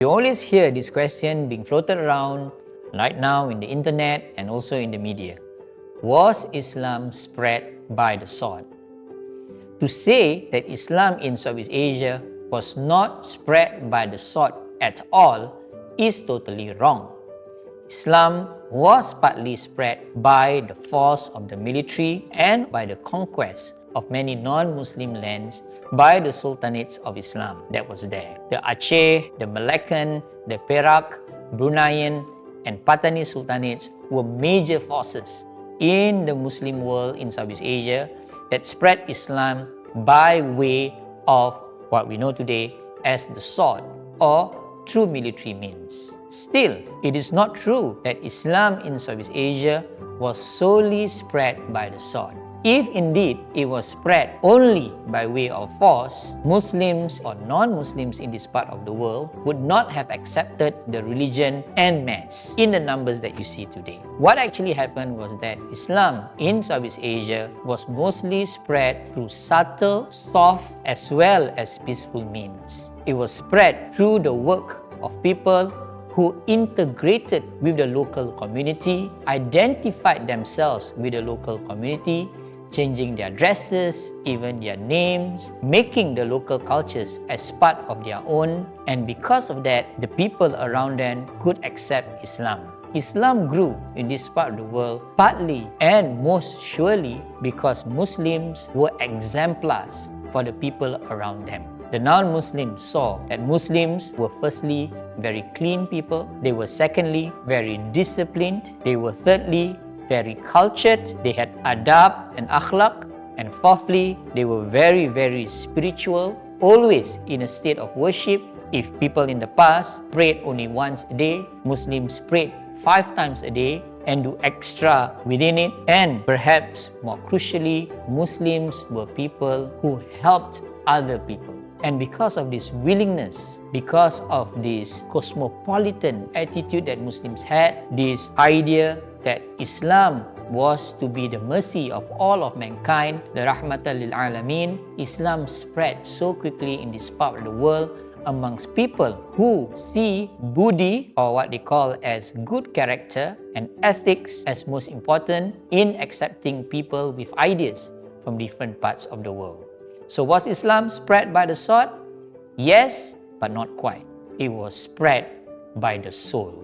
You always hear this question being floated around right now in the internet and also in the media. Was Islam spread by the sword? To say that Islam in Southeast Asia was not spread by the sword at all is totally wrong. Islam was partly spread by the force of the military and by the conquest of many non-Muslim lands by the sultanates of Islam that was there. The Aceh, the Malaccan, the Perak, Bruneian, and Patani sultanates were major forces in the Muslim world in Southeast Asia that spread Islam by way of what we know today as the sword or through military means. Still, it is not true that Islam in Southeast Asia was solely spread by the sword. If indeed it was spread only by way of force, Muslims or non-Muslims in this part of the world would not have accepted the religion en masse in the numbers that you see today. What actually happened was that Islam in Southeast Asia was mostly spread through subtle, soft, as well as peaceful means. It was spread through the work of people who integrated with the local community, identified themselves with the local community, changing their dresses, even their names, making the local cultures as part of their own, and because of that, the people around them could accept Islam. Islam grew in this part of the world partly and most surely because Muslims were exemplars for the people around them. The non-Muslims saw that Muslims were firstly very clean people, they were secondly very disciplined, they were thirdly very cultured, they had adab and akhlaq, and fourthly, they were very spiritual, always in a state of worship. If people in the past prayed only once a day, Muslims prayed 5 times a day and do extra within it. And perhaps more crucially, Muslims were people who helped other people. And because of this willingness, because of this cosmopolitan attitude that Muslims had, this idea that Islam was to be the mercy of all of mankind, the rahmatan lil alamin, Islam spread so quickly in this part of the world amongst people who see buddhi, or what they call as good character, and ethics as most important in accepting people with ideas from different parts of the world. So was Islam spread by the sword? Yes, but not quite. It was spread by the soul.